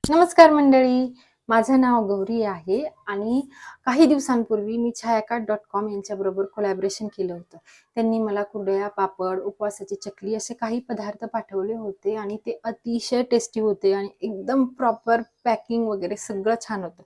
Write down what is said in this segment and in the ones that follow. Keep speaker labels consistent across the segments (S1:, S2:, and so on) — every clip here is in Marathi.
S1: नमस्कार मंडळी, माझं नाव गौरी आहे आणि काही दिवसांपूर्वी मी छायाकाट.com यांच्याबरोबर कोलॅबरेशन केलं होतं. त्यांनी मला कुरडया, पापड, उपवासाची चकली असे काही पदार्थ पाठवले होते आणि ते अतिशय टेस्टी होते आणि एकदम प्रॉपर पॅकिंग वगैरे सगळं छान होतं.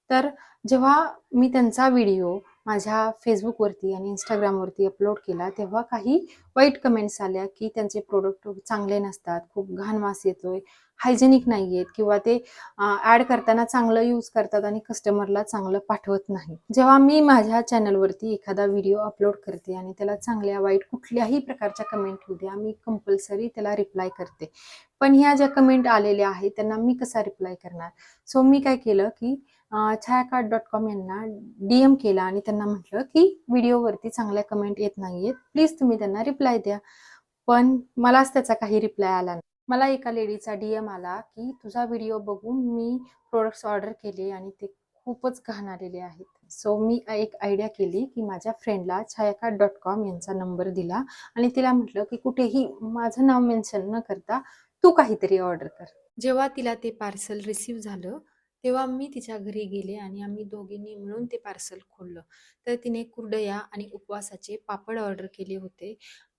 S1: तर जेव्हा मी त्यांचा व्हिडिओ माझ्या फेसबुकवरती आणि इंस्टाग्रामवरती अपलोड केला, तेव्हा काही वाईट कमेंट्स आल्या की त्यांचे प्रोडक्ट चांगले नसतात, खूप घाण वास येतोय, हायजेनिक नाही आहेत किंवा ते ॲड करताना चांगलं यूज करतात आणि कस्टमरला चांगलं पाठवत नाही. जेव्हा मी माझ्या चॅनलवरती एखादा व्हिडिओ अपलोड करते आणि त्याला चांगल्या वाईट कुठल्याही प्रकारच्या कमेंट येऊ द्या, मी कंपल्सरी त्याला रिप्लाय करते. पण ह्या ज्या कमेंट आलेल्या आहेत त्यांना मी कसा रिप्लाय करणार? सो मी काय केलं की छायाकाट.com यांना DM केला आणि त्यांना म्हटलं की व्हिडिओवरती चांगल्या कमेंट येत नाहीयेत, प्लीज तुम्ही त्यांना रिप्लाय द्या. पण मलाच त्याचा काही रिप्लाय आला नाही. मला एका लेडीचा DM आला की तुझा व्हिडिओ बघून मी प्रोडक्ट्स ऑर्डर केले आणि ते खूपच घाण आलेले आहेत. सो मी एक आयडिया केली की माझ्या फ्रेंडला छायाकाट.com यांचा नंबर दिला आणि तिला म्हटलं की कुठेही माझं नाव मेन्शन न करता तू काहीतरी ऑर्डर कर. जेव्हा तिला ते पार्सल रिसीव्ह झालं, तेव्हा मी तिच्या घरी गेले आणि आम्ही दोघींनी मिळून ते पार्सल खोललं. तर तिने कुरडया आणि उपवासाचे पापड ऑर्डर केले होते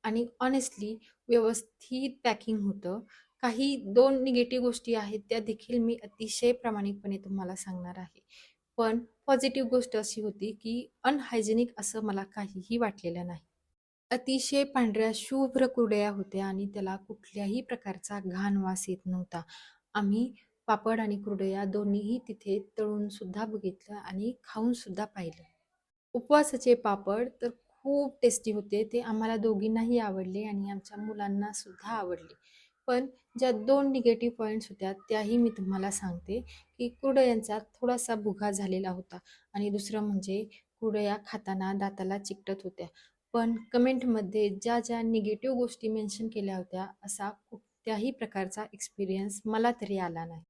S1: आणि ऑनेस्टली व्यवस्थित पॅकिंग होतं. काही 2 निगेटिव्ह गोष्टी आहेत, त्या देखील मी अतिशय प्रामाणिकपणे तुम्हाला सांगणार आहे. पण पॉझिटिव्ह गोष्ट अशी होती, की अनहायजेनिक असं मला काहीही वाटलेलं नाही. अतिशय पांढऱ्या शुभ्र कुरडया होत्या आणि त्याला कुठल्याही प्रकारचा घाण वास येत नव्हता. आम्ही पापड आणि कुरडया दोन्हीही तिथे तळून सुद्धा बघितलं आणि खाऊन सुद्धा पाहिलं. उपवासाचे पापड तर खूप टेस्टी होते. ते आम्हाला दोघींनाही आवडले आणि आमच्या मुलांना सुद्धा आवडले. पण ज्या 2 निगेटिव्ह पॉइंट्स होत्या त्याही मी तुम्हाला सांगते, की कुरडयांचा थोडासा भुगा झालेला होता आणि दुसरं म्हणजे कुरडया खाताना दाताला चिकटत होत्या. पण कमेंटमध्ये ज्या निगेटिव्ह गोष्टी मेन्शन केल्या होत्या, असा कोणत्याही प्रकारचा एक्सपिरियन्स मला तरी आला नाही.